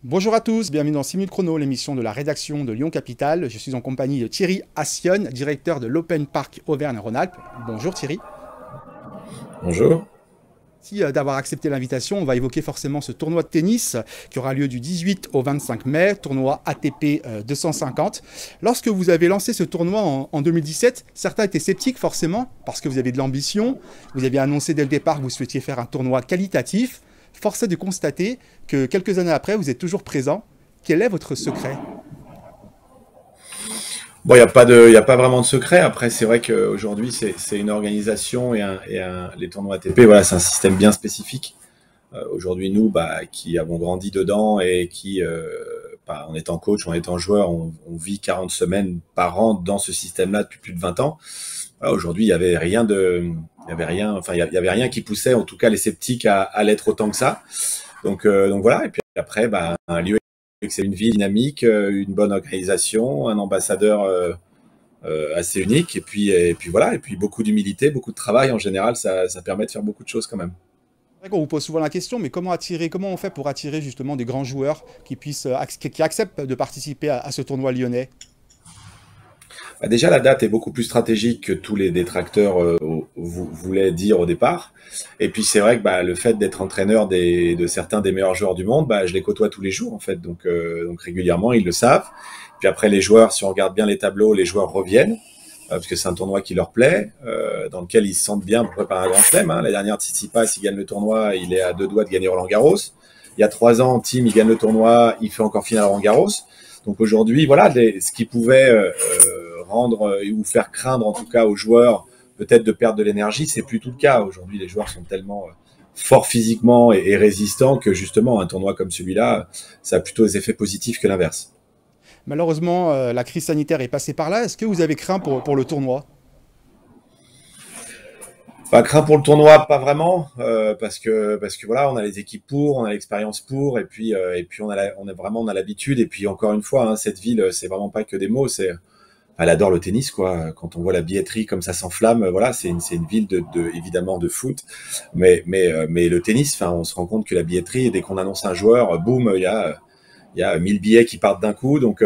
Bonjour à tous, bienvenue dans 6 minutes chrono, l'émission de la rédaction de Lyon Capital. Je suis en compagnie de Thierry Assionne, directeur de l'Open Park Auvergne-Rhône-Alpes. Bonjour Thierry. Bonjour. Merci d'avoir accepté l'invitation. On va évoquer forcément ce tournoi de tennis qui aura lieu du 18 au 25 mai, tournoi ATP 250. Lorsque vous avez lancé ce tournoi en 2017, certains étaient sceptiques forcément parce que vous avez de l'ambition. Vous aviez annoncé dès le départ que vous souhaitiez faire un tournoi qualitatif. Force est de constater que quelques années après, vous êtes toujours présent. Quel est votre secret? Bon, il y a pas vraiment de secret. Après, c'est vrai qu'aujourd'hui, c'est une organisation les tournois ATP, voilà, c'est un système bien spécifique. Aujourd'hui, nous, qui avons grandi dedans et en étant coach, en étant joueur, on vit 40 semaines par an dans ce système-là depuis plus de 20 ans. Voilà, aujourd'hui, il y avait rien qui poussait, en tout cas, les sceptiques à l'être autant que ça. Donc voilà. Et puis après, un lieu, c'est une ville dynamique, une bonne organisation, un ambassadeur assez unique, et puis voilà, et puis beaucoup d'humilité, beaucoup de travail en général, ça permet de faire beaucoup de choses quand même. C'est vrai qu'on vous pose souvent la question, mais comment on fait pour attirer justement des grands joueurs qui puissent, qui acceptent de participer à ce tournoi lyonnais? Déjà, la date est beaucoup plus stratégique que tous les détracteurs voulaient dire au départ. Et puis c'est vrai que le fait d'être entraîneur de certains des meilleurs joueurs du monde, je les côtoie tous les jours en fait, donc régulièrement ils le savent. Puis après les joueurs, si on regarde bien les tableaux, les joueurs reviennent parce que c'est un tournoi qui leur plaît, dans lequel ils se sentent bien pour préparer un grand chelem. Hein. La dernière Tsitsipas, il gagne le tournoi, il est à 2 doigts de gagner Roland-Garros. Il y a 3 ans, Tim, il gagne le tournoi, il fait encore finale à Roland-Garros. Donc aujourd'hui, voilà, ce qui pouvait rendre ou faire craindre en tout cas aux joueurs peut-être de perdre de l'énergie, c'est plus tout le cas. Aujourd'hui, les joueurs sont tellement forts physiquement et résistants que justement un tournoi comme celui-là, ça a plutôt des effets positifs que l'inverse. Malheureusement, la crise sanitaire est passée par là. Est-ce que vous avez craint pour le tournoi? Craint pour le tournoi, pas vraiment, parce que voilà, on a les équipes pour, on a l'expérience pour, et puis on a l'habitude, et puis encore une fois, hein, cette ville, c'est vraiment pas que des mots, elle adore le tennis, quoi. Quand on voit la billetterie comme ça s'enflamme, voilà, c'est une ville évidemment de foot, mais le tennis, enfin, on se rend compte que la billetterie, dès qu'on annonce un joueur, boum, il y a 1000 billets qui partent d'un coup, donc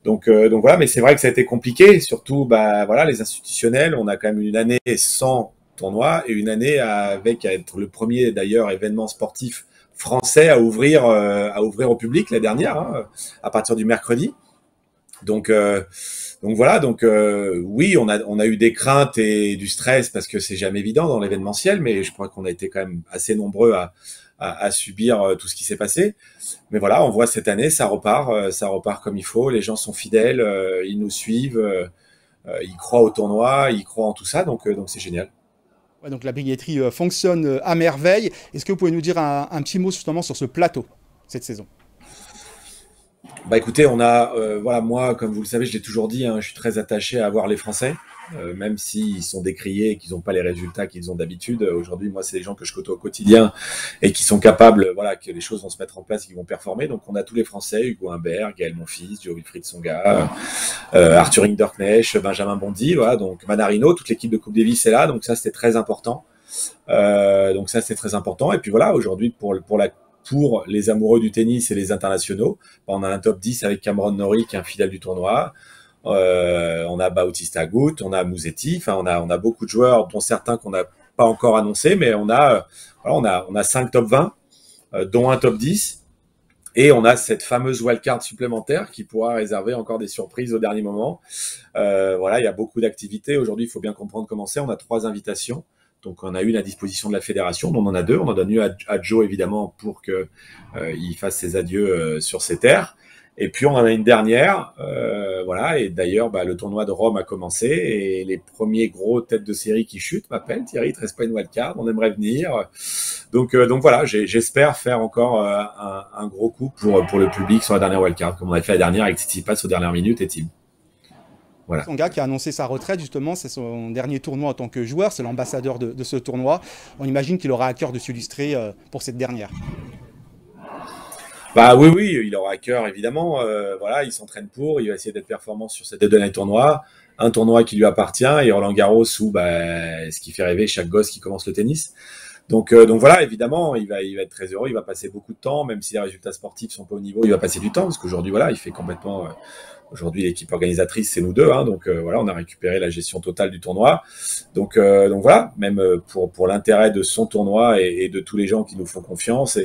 voilà. Mais c'est vrai que ça a été compliqué, surtout, voilà, les institutionnels, on a quand même une année sans tournoi et une année avec à être le premier d'ailleurs événement sportif français à ouvrir au public la dernière, hein, à partir du mercredi. Donc, voilà, oui, on a eu des craintes et du stress parce que c'est jamais évident dans l'événementiel, mais je crois qu'on a été quand même assez nombreux à subir tout ce qui s'est passé. Mais voilà, on voit cette année, ça repart comme il faut. Les gens sont fidèles, ils nous suivent, ils croient au tournoi, ils croient en tout ça, donc c'est génial. Ouais, donc la billetterie fonctionne à merveille. Est-ce que vous pouvez nous dire un petit mot justement sur ce plateau cette saison? Écoutez, voilà, moi, comme vous le savez, je l'ai toujours dit, hein, je suis très attaché à voir les Français, même s'ils sont décriés et qu'ils n'ont pas les résultats qu'ils ont d'habitude. Aujourd'hui, moi, c'est les gens que je côtoie au quotidien et qui sont capables, voilà, que les choses vont se mettre en place et qu'ils vont performer. Donc, on a tous les Français, Hugo Humbert, Gaël Monfils, Joe Wilfried Songa, Arthur Hinderknecht, Benjamin Bondy, voilà, donc Manarino, toute l'équipe de Coupe Davis est là, donc ça, c'était très important. Donc ça, c'est très important. Et puis voilà, aujourd'hui, pour les amoureux du tennis et les internationaux, on a un top 10 avec Cameron Norrie, qui est un fidèle du tournoi. On a Bautista Agut, on a Musetti, enfin on a beaucoup de joueurs, dont certains qu'on n'a pas encore annoncés, mais voilà, on a 5 top 20, dont un top 10. Et on a cette fameuse wildcard supplémentaire qui pourra réserver encore des surprises au dernier moment. Voilà, il y a beaucoup d'activités. Aujourd'hui, il faut bien comprendre comment c'est. On a 3 invitations. Donc, on a une à disposition de la fédération, dont on en a 2. On en donne une à Joe, évidemment, pour que il fasse ses adieux sur ses terres. Et puis, on en a une dernière. Voilà. Et d'ailleurs, le tournoi de Rome a commencé. Et les premiers gros têtes de série qui chutent m'appellent. Thierry, il te reste pas une wildcard. On aimerait venir. Donc voilà, j'espère faire encore un gros coup pour le public sur la dernière wildcard, comme on avait fait la dernière avec Tsitsipas aux dernières minutes et Team. Voilà. Son gars qui a annoncé sa retraite, justement, c'est son dernier tournoi en tant que joueur, c'est l'ambassadeur de ce tournoi. On imagine qu'il aura à cœur de s'illustrer pour cette dernière. Oui, oui, il aura à cœur, évidemment. Voilà, il s'entraîne il va essayer d'être performant sur ces 2 derniers tournois. Un tournoi qui lui appartient et Roland Garros où ce qui fait rêver chaque gosse qui commence le tennis. Donc voilà, évidemment, il va être très heureux, il va passer beaucoup de temps, même si les résultats sportifs sont pas au niveau, il va passer du temps, parce qu'aujourd'hui, voilà, il fait complètement. Aujourd'hui, l'équipe organisatrice, c'est nous deux, hein, donc voilà, on a récupéré la gestion totale du tournoi. Donc voilà, même pour l'intérêt de son tournoi et de tous les gens qui nous font confiance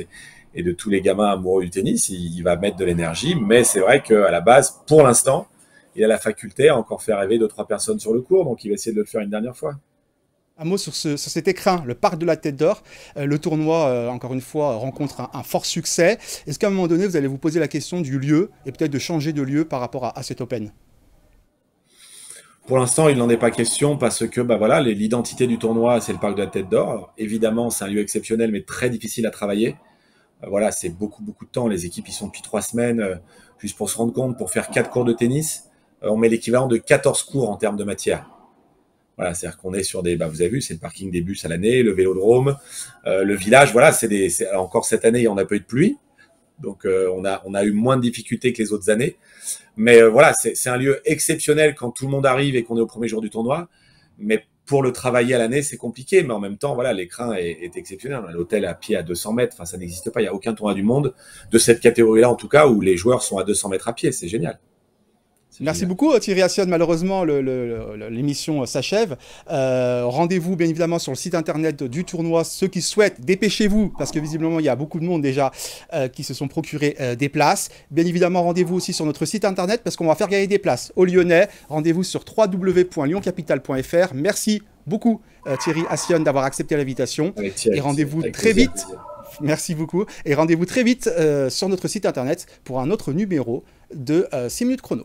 et de tous les gamins amoureux du tennis, il va mettre de l'énergie. Mais c'est vrai qu'à la base, pour l'instant, il a la faculté à encore faire rêver 2-3 personnes sur le court, donc il va essayer de le faire une dernière fois. Un mot sur cet écrin, le parc de la Tête d'Or. Le tournoi, encore une fois, rencontre un fort succès. Est-ce qu'à un moment donné, vous allez vous poser la question du lieu et peut-être de changer de lieu par rapport à cet Open? Pour l'instant, il n'en est pas question parce que bah voilà, l'identité du tournoi, c'est le parc de la Tête d'Or. Alors, évidemment, c'est un lieu exceptionnel, mais très difficile à travailler. Voilà, c'est beaucoup, beaucoup de temps. Les équipes y sont depuis 3 semaines, juste pour se rendre compte, pour faire 4 cours de tennis, on met l'équivalent de 14 cours en termes de matière. Voilà, c'est-à-dire qu'on est sur des, bah, vous avez vu, c'est le parking des bus à l'année, le vélodrome, le village. Voilà, encore cette année, on n'a pas eu de pluie, donc on a eu moins de difficultés que les autres années. Mais voilà, c'est un lieu exceptionnel quand tout le monde arrive et qu'on est au premier jour du tournoi. Mais pour le travailler à l'année, c'est compliqué. Mais en même temps, voilà, l'écrin est exceptionnel. L'hôtel à pied à 200 mètres, enfin, ça n'existe pas. Il n'y a aucun tournoi du monde de cette catégorie-là, en tout cas, où les joueurs sont à 200 mètres à pied. C'est génial. Merci beaucoup Thierry Assion. Malheureusement, l'émission s'achève. Rendez-vous bien évidemment sur le site internet du tournoi. Ceux qui souhaitent, dépêchez-vous parce que visiblement il y a beaucoup de monde déjà qui se sont procurés des places. Bien évidemment, rendez-vous aussi sur notre site internet parce qu'on va faire gagner des places aux Lyonnais. Rendez-vous sur www.lyoncapital.fr. Merci beaucoup Thierry Assion d'avoir accepté l'invitation. Et rendez-vous très vite. Merci beaucoup. Et rendez-vous très vite sur notre site internet pour un autre numéro de 6 minutes chrono.